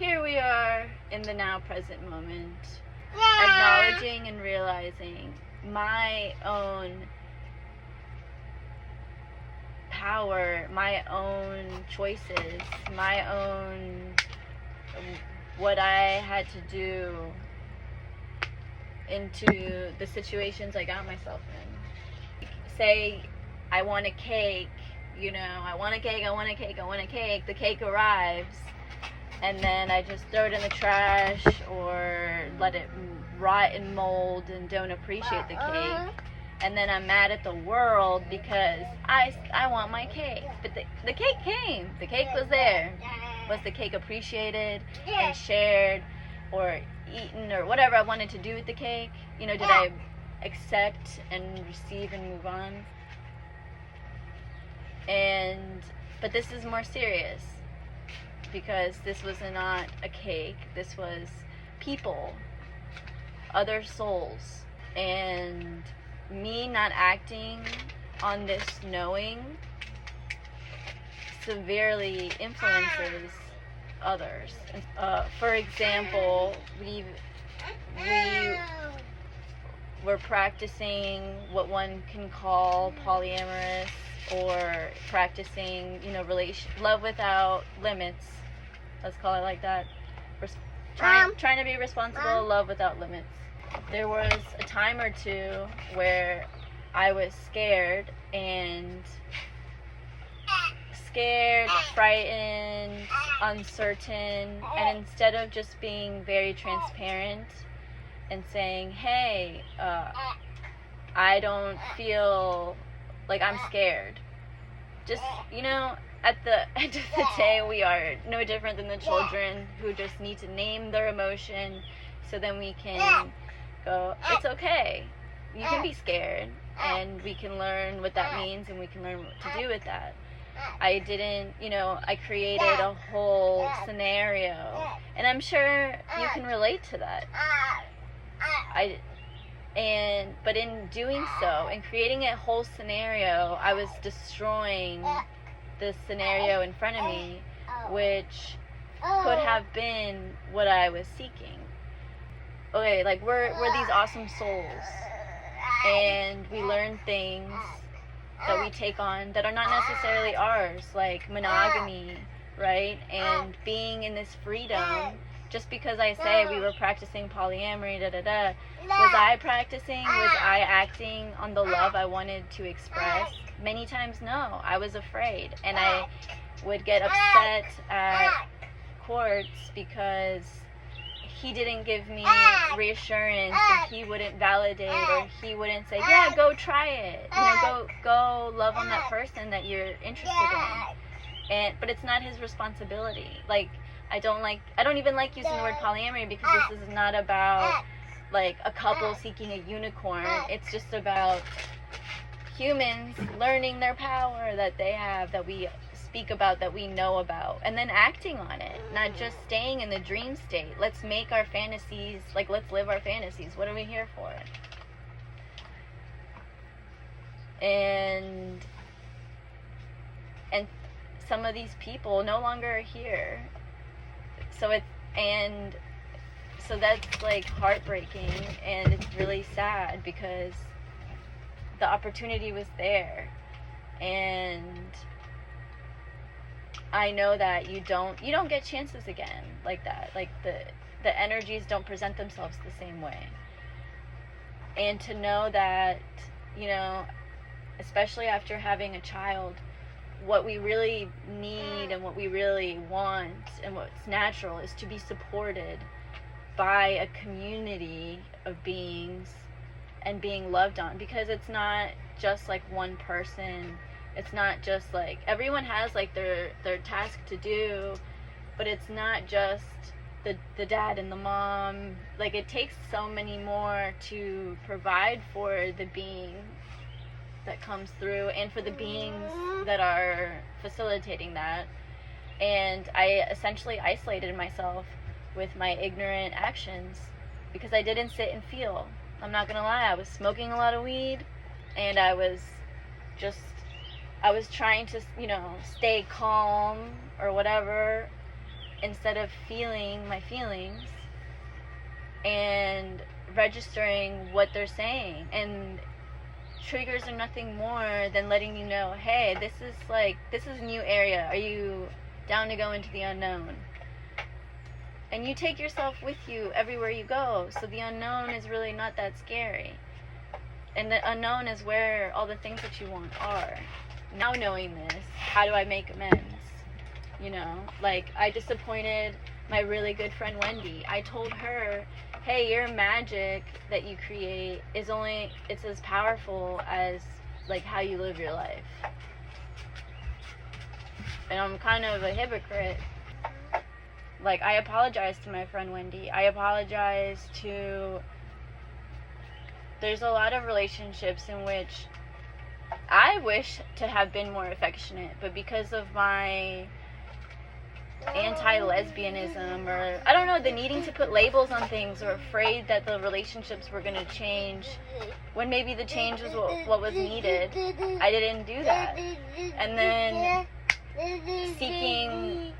here we are in the now present moment, acknowledging and realizing my own power, my own choices, my own what I had to do into the situations I got myself in. Say I want a cake, I want a cake, I want a cake, I want a cake. The cake arrives, and then I just throw it in the trash or let it rot and mold and don't appreciate the cake. And then I'm mad at the world because I want my cake. But the cake came. The cake was there. Was the cake appreciated and shared or eaten or whatever I wanted to do with the cake? Did I accept and receive and move on? But this is more serious because this was not a cake. This was people, other souls, and me not acting on this knowing severely influences others. For example, we were practicing what one can call polyamorous, or practicing, love without limits. Let's call it like that. Trying to be responsible, love without limits. There was a time or two where I was scared, frightened, uncertain, and instead of just being very transparent and saying, hey, I don't feel like I'm scared. Just, at the end of the day, we are no different than the children who just need to name their emotion so then we can go, it's okay. You can be scared, and we can learn what that means, and we can learn what to do with that. I didn't, I created a whole scenario, and I'm sure you can relate to that. But in doing so, in creating a whole scenario, I was destroying the scenario in front of me, which could have been what I was seeking. Okay, like we're these awesome souls, and we learn things that we take on that are not necessarily ours, like monogamy, right? And being in this freedom. Just because I say we were practicing polyamory, was I practicing? Was I acting on the love I wanted to express? Many times, no. I was afraid, and I would get upset at Quartz because he didn't give me reassurance, and he wouldn't validate, or he wouldn't say, yeah, go try it. Go love on that person that you're interested in. But it's not his responsibility. Like, I don't even like using the word polyamory because this is not about like a couple seeking a unicorn. It's just about humans learning their power that they have, that we speak about, that we know about, and then acting on it, not just staying in the dream state. Let's make our fantasies, let's live our fantasies. What are we here for? And some of these people no longer are here. So that's like heartbreaking, and it's really sad because the opportunity was there, and I know that you don't get chances again like that. Like the energies don't present themselves the same way. And to know that, especially after having a child, what we really need and what we really want and what's natural is to be supported by a community of beings and being loved on, because it's not just like one person. It's not just like everyone has like their task to do, but it's not just the dad and the mom. Like, it takes so many more to provide for the being that comes through and for the beings that are facilitating that. And I essentially isolated myself with my ignorant actions because I didn't sit and feel. I'm not gonna lie, I was smoking a lot of weed, and I was trying to, stay calm or whatever, instead of feeling my feelings and registering what they're saying. And triggers are nothing more than letting you know, hey, this is a new area. Are you down to go into the unknown? And you take yourself with you everywhere you go, so the unknown is really not that scary. And the unknown is where all the things that you want are. Now knowing this, how do I make amends? You know, like, I disappointed my really good friend Wendy. I told her, hey, your magic that you create it's as powerful as, like, how you live your life. And I'm kind of a hypocrite. Like, I apologize to my friend Wendy. I apologize to... There's a lot of relationships in which I wish to have been more affectionate, but because of my anti-lesbianism, or I don't know, the needing to put labels on things, or afraid that the relationships were going to change when maybe the change was what was needed, I didn't do that. And then seeking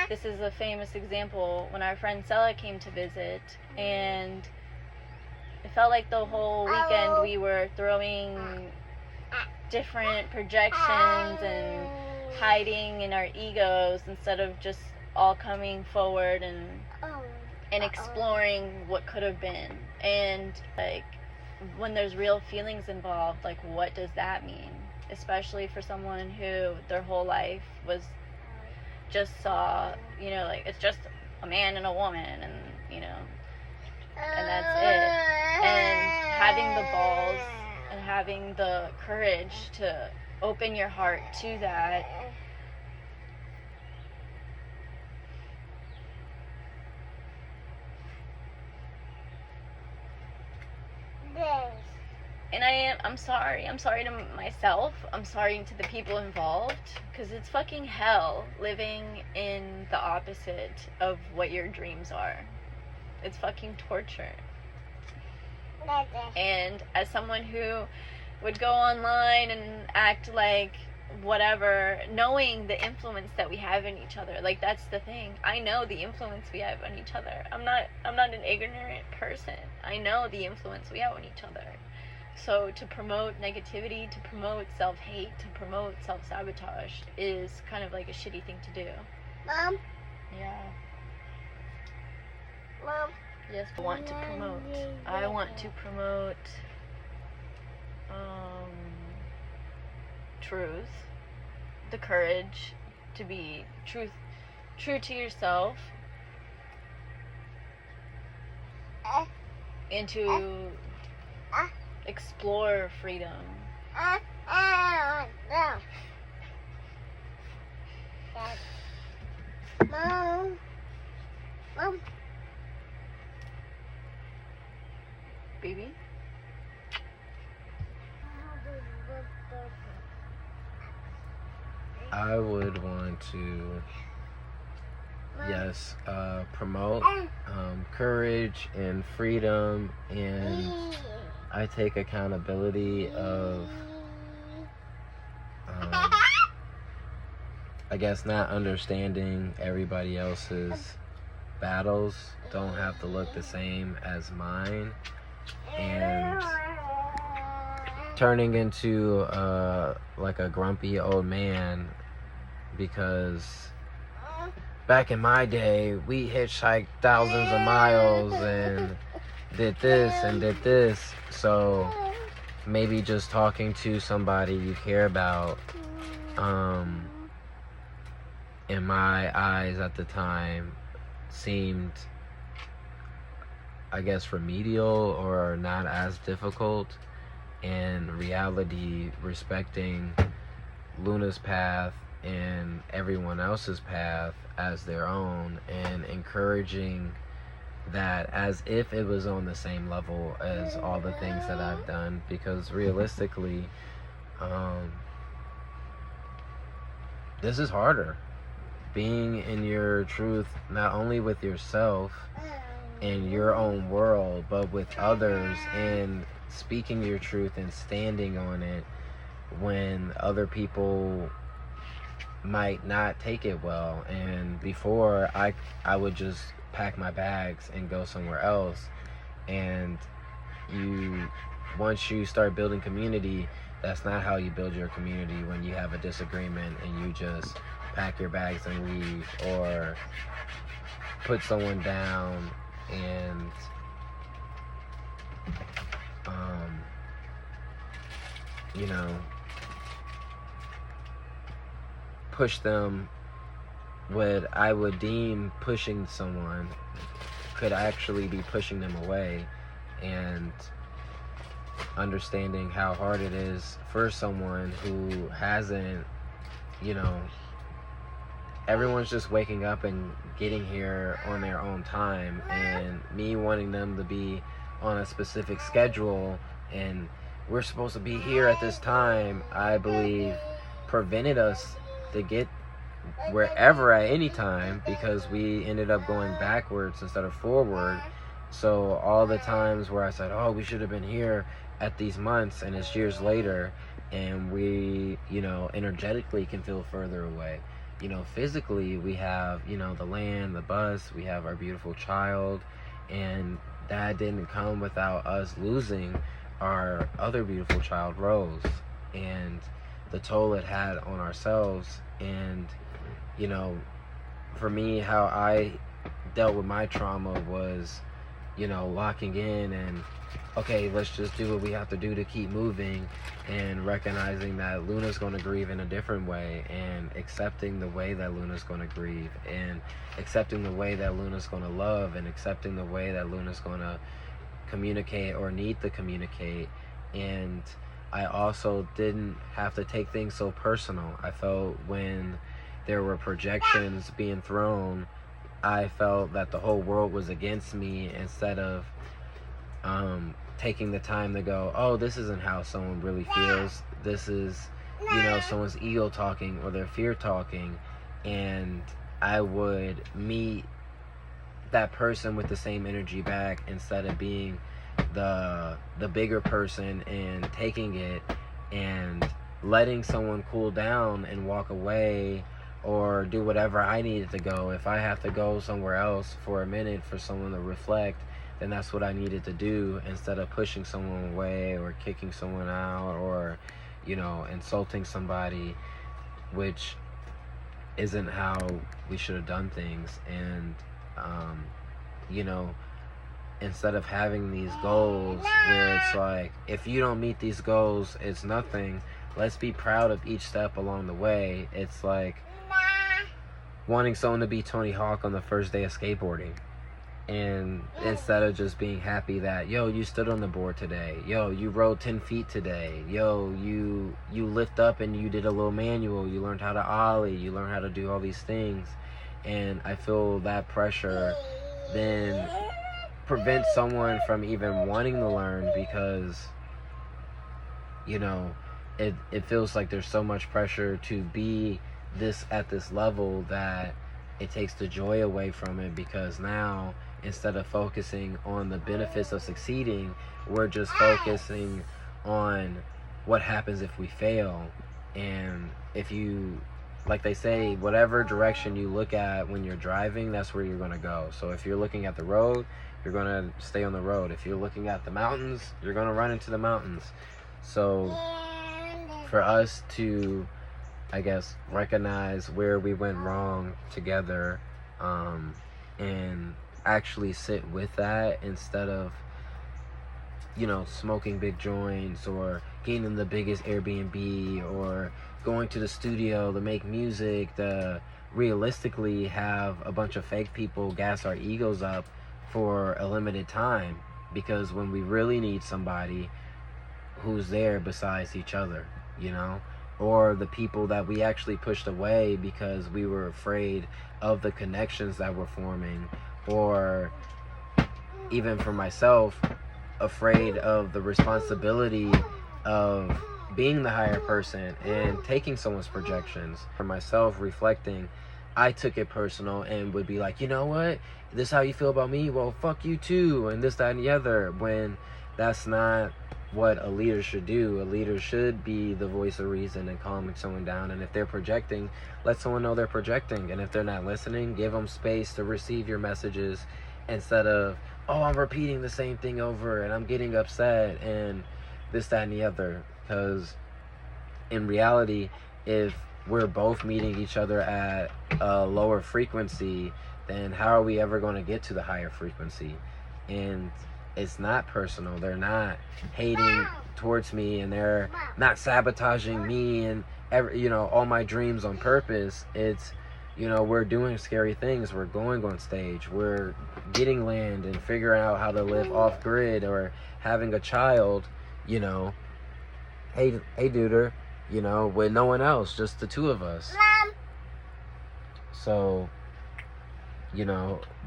this is a famous example when our friend Sella came to visit, and it felt like the whole weekend we were throwing different projections and hiding in our egos instead of just all coming forward and exploring what could have been. And, like, when there's real feelings involved, like, what does that mean? Especially for someone who their whole life was just saw, you know, like, it's just a man and a woman, and, you know, and that's it. And having the balls and having the courage to open your heart to that. And I'm sorry to myself, I'm sorry to the people involved, because it's fucking hell living in the opposite of what your dreams are. It's fucking torture. And as someone who would go online and act like whatever, knowing the influence that we have in each other, like, that's the thing. I know the influence we have on each other. I'm not an ignorant person. I know the influence we have on each other. So to promote negativity, to promote self-hate, to promote self-sabotage is kind of like a shitty thing to do. Mom? Yeah. Mom? Yes, I want to promote truth, the courage to be true to yourself, and to explore freedom. Mom? Baby? I would want to, yes, promote courage and freedom, and I take accountability of, I guess, not understanding everybody else's battles don't have to look the same as mine, and turning into like a grumpy old man, because back in my day we hitchhiked thousands of miles and did this, so maybe just talking to somebody you care about, in my eyes at the time, seemed, I guess, remedial or not as difficult. In reality, respecting Luna's path and everyone else's path as their own, and encouraging that as if it was on the same level as all the things that I've done, because realistically, this is harder. Being in your truth, not only with yourself, in your own world, but with others, and speaking your truth and standing on it when other people might not take it well. And before, I would just pack my bags and go somewhere else. And once you start building community, that's not how you build your community. When you have a disagreement and you just pack your bags and leave, or put someone down and you know, push them. What I would deem pushing someone could actually be pushing them away, and understanding how hard it is for someone who hasn't, you know, everyone's just waking up and getting here on their own time, and me wanting them to be on a specific schedule and we're supposed to be here at this time, I believe prevented us to get wherever at any time, because we ended up going backwards instead of forward. So all the times where I said, oh, we should have been here at these months, and it's years later, and we, you know, energetically can feel further away. You know, physically we have, you know, the land, the bus, we have our beautiful child, and that didn't come without us losing our other beautiful child, Rose, and the toll it had on ourselves. And, you know, for me, how I dealt with my trauma was, you know, locking in and, okay, let's just do what we have to do to keep moving, and recognizing that Luna's going to grieve in a different way, and accepting the way that Luna's going to grieve, and accepting the way that Luna's going to love, and accepting the way that Luna's going to communicate or need to communicate. And I also didn't have to take things so personal. I felt when there were projections being thrown, I felt that the whole world was against me, instead of taking the time to go, oh, this isn't how someone really feels. This is, you know, someone's ego talking or their fear talking. And I would meet that person with the same energy back, instead of being the bigger person and taking it and letting someone cool down and walk away, or do whatever I needed to go. If I have to go somewhere else for a minute for someone to reflect, then that's what I needed to do, instead of pushing someone away or kicking someone out, or, you know, insulting somebody, which isn't how we should have done things. And you know, instead of having these goals where it's like, if you don't meet these goals, it's nothing, let's be proud of each step along the way. It's like wanting someone to be Tony Hawk on the first day of skateboarding, and instead of just being happy that, yo, you stood on the board today, yo, you rode 10 feet today, yo, you lift up and you did a little manual, you learned how to ollie, you learned how to do all these things. And I feel that pressure then prevents someone from even wanting to learn, because, you know, it feels like there's so much pressure to be this at this level that it takes the joy away from it. Because now, instead of focusing on the benefits of succeeding, we're just focusing on what happens if we fail. And if you, like they say, whatever direction you look at when you're driving, that's where you're going to go. So if you're looking at the road, you're going to stay on the road. If you're looking at the mountains, you're going to run into the mountains. So for us to, I guess, recognize where we went wrong together, and actually sit with that, instead of, you know, smoking big joints, or getting the biggest Airbnb, or going to the studio to make music, to realistically have a bunch of fake people gas our egos up for a limited time. Because when we really need somebody, who's there besides each other, you know? Or the people that we actually pushed away because we were afraid of the connections that were forming, or even for myself, afraid of the responsibility of being the higher person and taking someone's projections. For myself, reflecting I took it personal and would be like, you know what? This how you feel about me? Well, fuck you too, and this, that, and the other. When that's not what a leader should do. A leader should be the voice of reason and calming someone down. And if they're projecting, let someone know they're projecting. And if they're not listening, give them space to receive your messages instead of, oh, I'm repeating the same thing over and I'm getting upset and this, that, and the other. Because in reality, if we're both meeting each other at a lower frequency, then how are we ever going to get to the higher frequency? And it's not personal. They're not hating towards me, and they're not sabotaging me and all my dreams on purpose. It's, we're doing scary things. We're going on stage. We're getting land and figuring out how to live off grid, or having a child, hey duder, with no one else, just the two of us. Mom. So,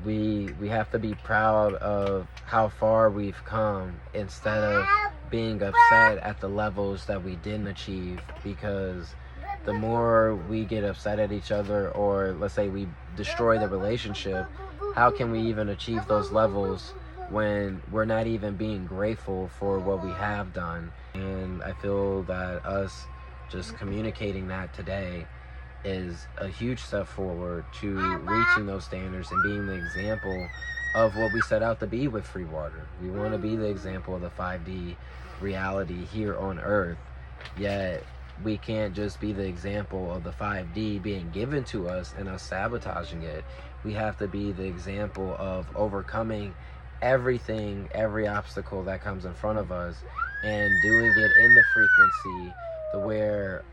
we have to be proud of how far we've come instead of being upset at the levels that we didn't achieve, because the more we get upset at each other, or let's say we destroy the relationship, how can we even achieve those levels when we're not even being grateful for what we have done? And I feel that us just communicating that today is a huge step forward to reaching those standards and being the example of what we set out to be with Free Water. We want to be the example of the 5D reality here on Earth, yet we can't just be the example of the 5D being given to us and us sabotaging it. We have to be the example of overcoming everything, every obstacle that comes in front of us, and doing it in the frequency to where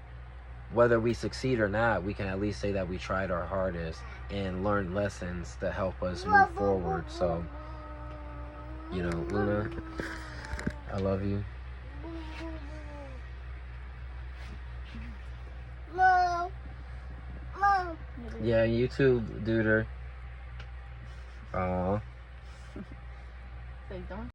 whether we succeed or not, we can at least say that we tried our hardest and learned lessons to help us move forward. So, Luna, I love you. Mom. Yeah, you too, duder. Aw. So don't